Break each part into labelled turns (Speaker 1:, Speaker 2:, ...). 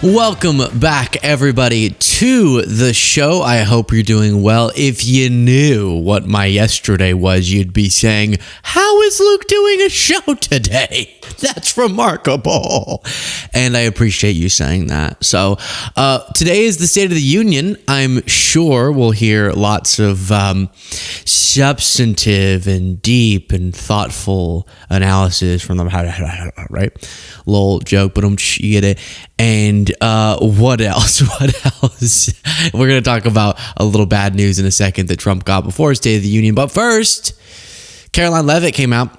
Speaker 1: Welcome back, everybody, to the show. I hope you're doing well. If you knew what my yesterday was, you'd be saying, how is Luke doing a show today? That's remarkable. And I appreciate you saying that. So today is the State of the Union. I'm sure we'll hear lots of substantive and deep and thoughtful analysis from them, right? Lol joke, but you get it. And what else? We're going to talk about a little bad news in a second that Trump got before his State of the Union. But first, Karoline Leavitt came out,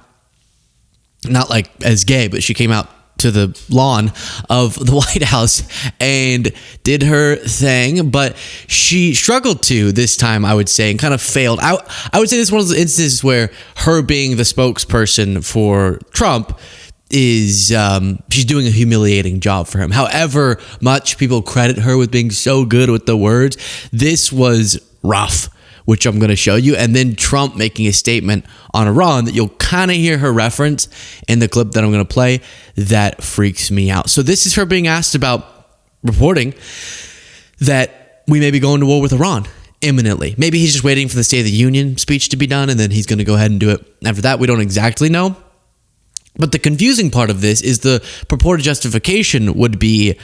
Speaker 1: not like as gay, but she came out to the lawn of the White House and did her thing, but she struggled to this time, I would say, and kind of failed. I would say this is one of those instances where her being the spokesperson for Trump is she's doing a humiliating job for him. However much people credit her with being so good with the words, this was rough, which I'm going to show you. And then Trump making a statement on Iran that you'll kind of hear her reference in the clip that I'm going to play. That freaks me out. So this is her being asked about reporting that we may be going to war with Iran imminently. Maybe he's just waiting for the State of the Union speech to be done, and then he's going to go ahead and do it after that. We don't exactly know. But the confusing part of this is the purported justification would be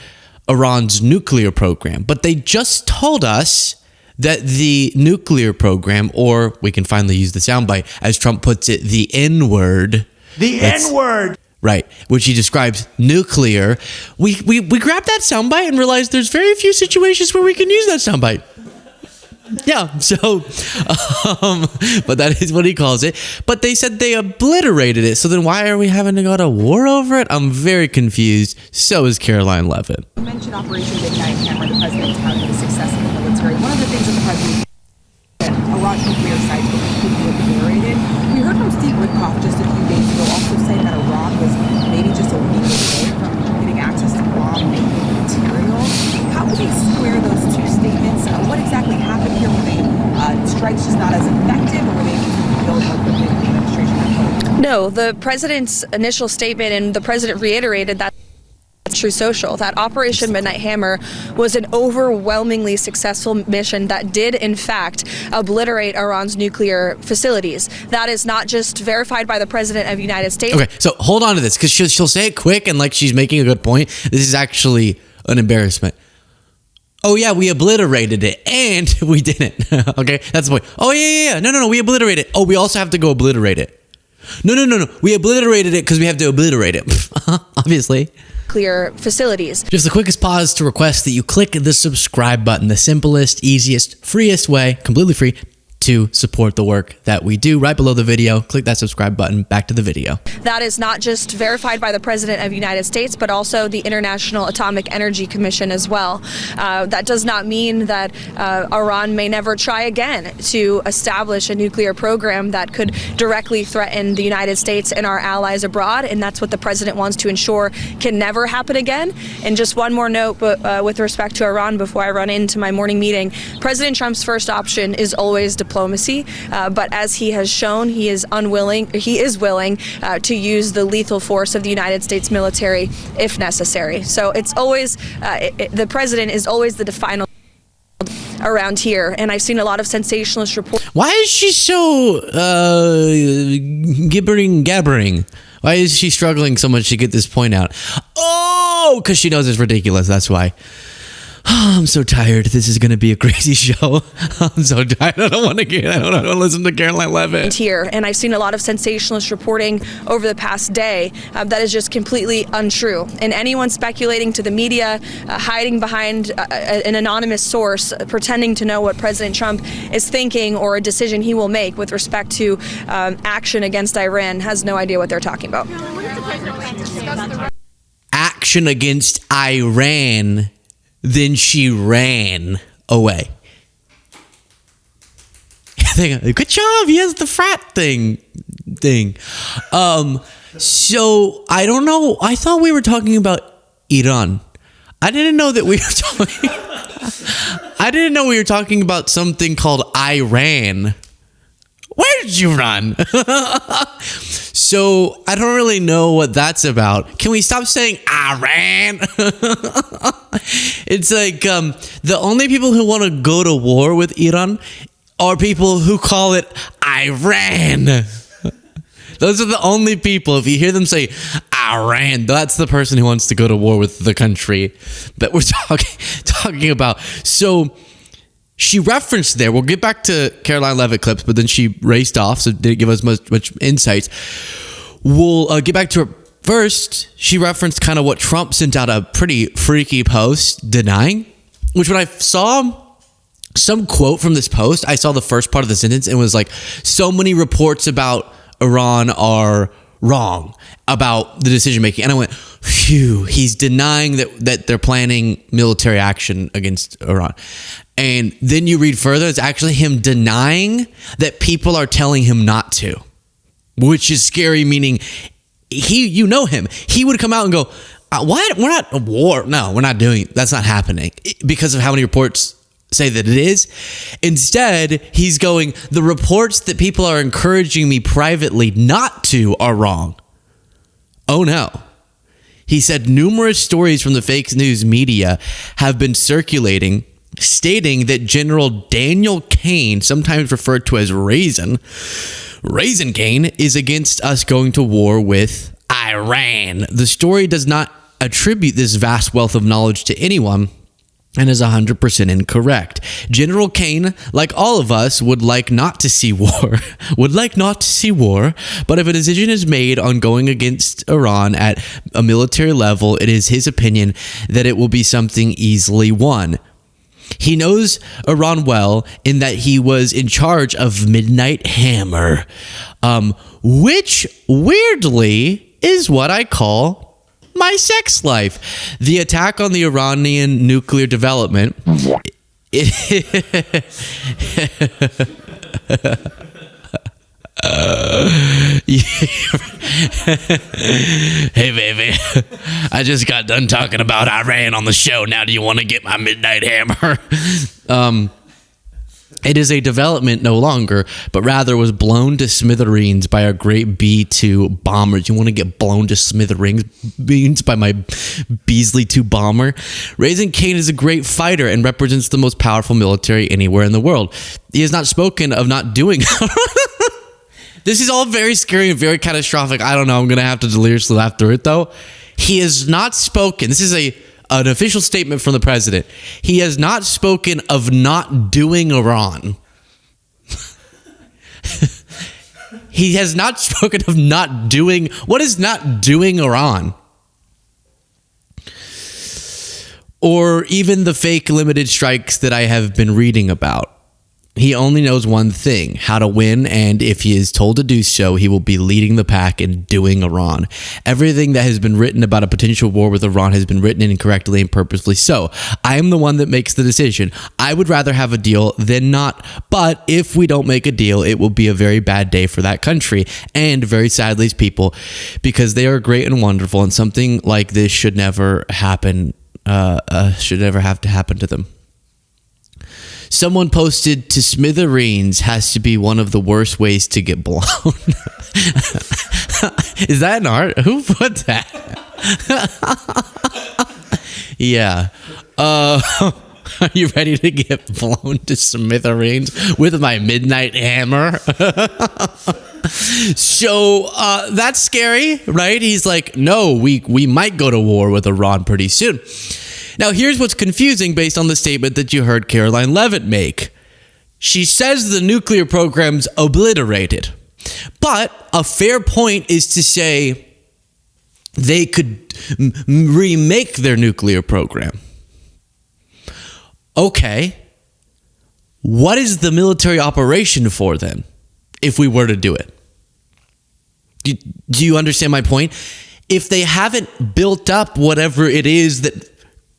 Speaker 1: Iran's nuclear program. But they just told us that the nuclear program, or we can finally use the soundbite, as Trump puts it, the N-word.
Speaker 2: The N-word!
Speaker 1: Right, which he describes nuclear. We grabbed that soundbite and realized there's very few situations where we can use that soundbite. Yeah, so, but that is what he calls it. But they said they obliterated it. So then why are we having to go to war over it? I'm very confused. So is Karoline Leavitt.
Speaker 3: You mentioned Operation Midnight Hammer, the president's touting the success of the military. One of the things that the president said, Iran nuclear sites were completely obliterated. We heard from Steve Witkoff just a few days ago also saying that Iran was maybe just a week away from getting access to bomb-making material. How would you square those two statements? What exactly happened here? Were they strikes just not as effective, or were they built more quickly than the administration had hoped?
Speaker 4: No, the president's initial statement, and the president reiterated that True Social, that Operation Midnight Hammer was an overwhelmingly successful mission that did, in fact, obliterate Iran's nuclear facilities. That is not just verified by the President of the United States.
Speaker 1: Okay, so hold on to this, because she'll say it quick and like she's making a good point. This is actually an embarrassment. Oh, yeah, we obliterated it, and we didn't. Okay, that's the point. Oh, yeah. No, we obliterated it. Oh, we also have to go obliterate it. No. We obliterated it because we have to obliterate it. Obviously.
Speaker 4: Nuclear facilities.
Speaker 1: Just the quickest pause to request that you click the subscribe button, the simplest, easiest, freest way, completely free, to support the work that we do. Right below the video, click that subscribe button. Back to the video.
Speaker 4: That is not just verified by the President of the United States, but also the International Atomic Energy Commission as well. That does not mean that Iran may never try again to establish a nuclear program that could directly threaten the United States and our allies abroad, and that's what the President wants to ensure can never happen again. And just one more note with respect to Iran before I run into my morning meeting. President Trump's first option is always diplomacy, but as he has shown, he is willing to use the lethal force of the United States military if necessary. So it's always the president is always the final around here, and I've seen a lot of sensationalist reports.
Speaker 1: Why is she so gabbering? Why is she struggling so much to get this point out? Oh, because she knows it's ridiculous. That's why. Oh, I'm so tired. This is going to be a crazy show. I'm so tired. I don't want to listen to Karoline Leavitt.
Speaker 4: Here, and I've seen a lot of sensationalist reporting over the past day that is just completely untrue. And anyone speculating to the media, hiding behind an anonymous source, pretending to know what President Trump is thinking or a decision he will make with respect to action against Iran has no idea what they're talking about.
Speaker 1: Action against Iran. Then she ran away. Good job. He has the frat thing. So I don't know. I thought we were talking about Iran. I didn't know that we were talking. I didn't know we were talking about something called Iran. Where did you run? So I don't really know what that's about. Can we stop saying Iran? It's like the only people who want to go to war with Iran are people who call it Iran. Those are the only people. If you hear them say Iran, that's the person who wants to go to war with the country that we're talking about. So she referenced there. We'll get back to Karoline Leavitt clips, but then she raced off, so didn't give us much insights. We'll get back to her. First, she referenced kind of what Trump sent out, a pretty freaky post denying, which when I saw some quote from this post, I saw the first part of the sentence and was like, so many reports about Iran are wrong about the decision making. And I went, phew, he's denying that they're planning military action against Iran. And then you read further, it's actually him denying that people are telling him not to, which is scary, meaning you know him. He would come out and go, what? We're not a war. No, we're not doing, that's not happening, because of how many reports say that it is. Instead, he's going, the reports that people are encouraging me privately not to are wrong. Oh no. He said numerous stories from the fake news media have been circulating stating that General Daniel Kane, sometimes referred to as Raisin Kane, is against us going to war with Iran. The story does not attribute this vast wealth of knowledge to anyone and is 100% incorrect. General Kane, like all of us, would like not to see war, but if a decision is made on going against Iran at a military level, it is his opinion that it will be something easily won. He knows Iran well in that he was in charge of Midnight Hammer, which weirdly is what I call my sex life. The attack on the Iranian nuclear development. Hey baby, I just got done talking about Iran on the show. Now do you want to get my Midnight Hammer? It is a development no longer, but rather was blown to smithereens by our great B-2 bombers. You want to get blown to smithereens by my Beasley 2 bomber? Raisin Kane is a great fighter and represents the most powerful military anywhere in the world. He has not spoken of not doing This is all very scary and very catastrophic. I don't know. I'm going to have to deliriously laugh through it, though. He has not spoken. This is an official statement from the president. He has not spoken of not doing Iran. He has not spoken of not doing. What is not doing Iran? Or even the fake limited strikes that I have been reading about. He only knows one thing, how to win, and if he is told to do so, he will be leading the pack and doing Iran. Everything that has been written about a potential war with Iran has been written incorrectly and purposely so. I am the one that makes the decision. I would rather have a deal than not, but if we don't make a deal, it will be a very bad day for that country and very sadly people, because they are great and wonderful, and something like this should never happen, should never have to happen to them. Someone posted, to smithereens has to be one of the worst ways to get blown. Is that an art? Who put that? Yeah. Are you ready to get blown to smithereens with my Midnight Hammer? So that's scary, right? He's like, no, we might go to war with Iran pretty soon. Now, here's what's confusing based on the statement that you heard Karoline Leavitt make. She says the nuclear program's obliterated. But a fair point is to say they could remake their nuclear program. Okay. What is the military operation for then, if we were to do it? Do you understand my point? If they haven't built up whatever it is that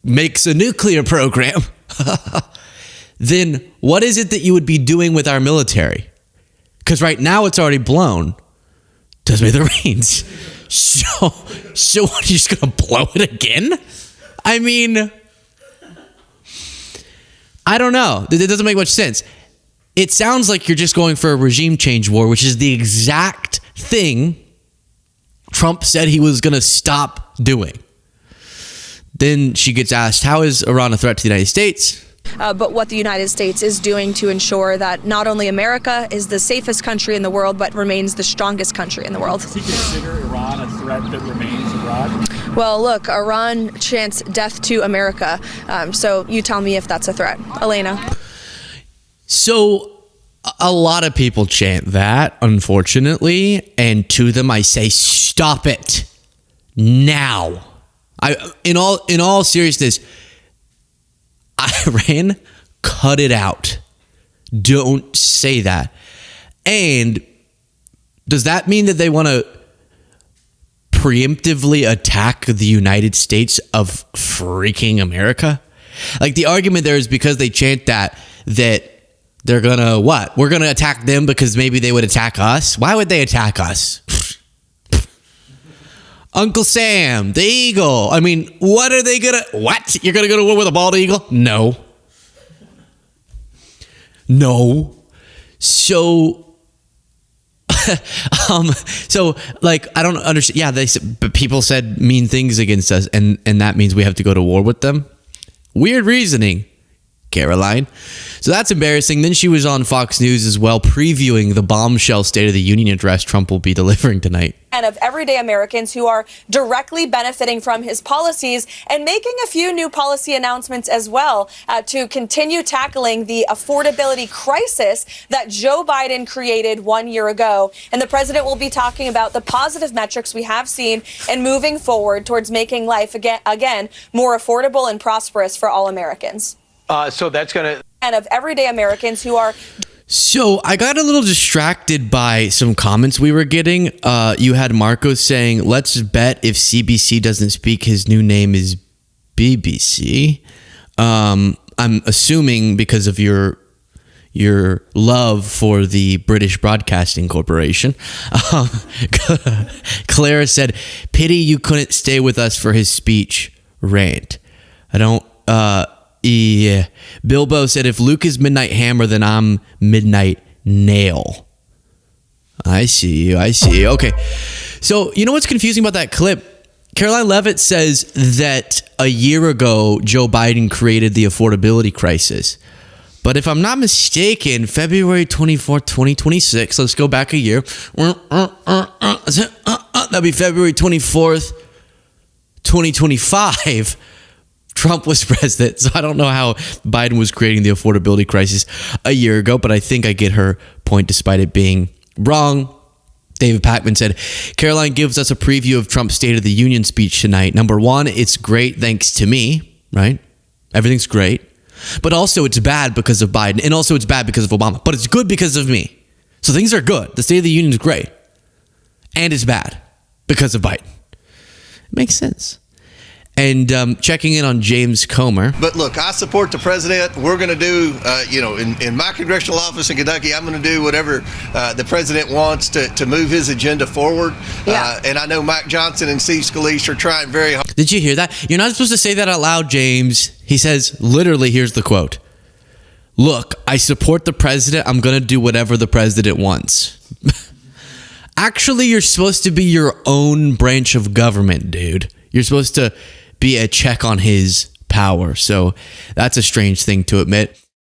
Speaker 1: makes a nuclear program, then what is it that you would be doing with our military? Because right now it's already blown to smithereens. So what, are you just going to blow it again? I mean, I don't know. It doesn't make much sense. It sounds like you're just going for a regime change war, which is the exact thing Trump said he was going to stop doing. Then she gets asked, how is Iran a threat to the United States?
Speaker 4: But what the United States is doing to ensure that not only America is the safest country in the world, but remains the strongest country in the world.
Speaker 2: Does he consider Iran a threat that remains abroad?
Speaker 4: Well, look, Iran chants death to America. So you tell me if that's a threat. Elena.
Speaker 1: So a lot of people chant that, unfortunately. And to them, I say, stop it now. In all seriousness, Iran, cut it out. Don't say that. And does that mean that they want to preemptively attack the United States of freaking America? Like, the argument there is because they chant that they're gonna what? We're gonna attack them because maybe they would attack us? Why would they attack us? Uncle Sam, the eagle. I mean, what are they gonna... What? You're gonna go to war with a bald eagle? No. No. So... so, like, I don't understand. Yeah, but people said mean things against us, and that means we have to go to war with them? Weird reasoning, Karoline. So that's embarrassing. Then she was on Fox News as well, previewing the bombshell State of the Union address Trump will be delivering tonight.
Speaker 4: And of everyday Americans who are directly benefiting from his policies and making a few new policy announcements as well to continue tackling the affordability crisis that Joe Biden created 1 year ago. And the president will be talking about the positive metrics we have seen and moving forward towards making life again more affordable and prosperous for all Americans.
Speaker 2: So that's going to...
Speaker 4: And of everyday Americans who are...
Speaker 1: So I got a little distracted by some comments we were getting. You had Marco saying, let's bet if CBC doesn't speak, his new name is BBC. I'm assuming because of your love for the British Broadcasting Corporation. Clara said, pity you couldn't stay with us for his speech rant. I don't... Yeah. Bilbo said, if Luke is Midnight Hammer, then I'm Midnight Nail. I see you. Okay. So, you know what's confusing about that clip? Karoline Leavitt says that a year ago, Joe Biden created the affordability crisis. But if I'm not mistaken, February 24th, 2026, let's go back a year. That'd be February 24th, 2025. Trump was president, so I don't know how Biden was creating the affordability crisis a year ago, but I think I get her point despite it being wrong. David Packman said, Karoline gives us a preview of Trump's State of the Union speech tonight. Number one, it's great thanks to me, right? Everything's great. But also it's bad because of Biden, and also it's bad because of Obama. But it's good because of me. So things are good. The State of the Union is great. And it's bad because of Biden. It makes sense. And checking in on James Comer.
Speaker 5: But look, I support the president. We're going to do, in my congressional office in Kentucky, I'm going to do whatever the president wants to move his agenda forward.
Speaker 4: Yeah.
Speaker 5: And I know Mike Johnson and Steve Scalise are trying very hard.
Speaker 1: Did you hear that? You're not supposed to say that out loud, James. He says, literally, here's the quote. Look, I support the president. I'm going to do whatever the president wants. Actually, you're supposed to be your own branch of government, dude. You're supposed to be a check on his power. So that's a strange thing to admit.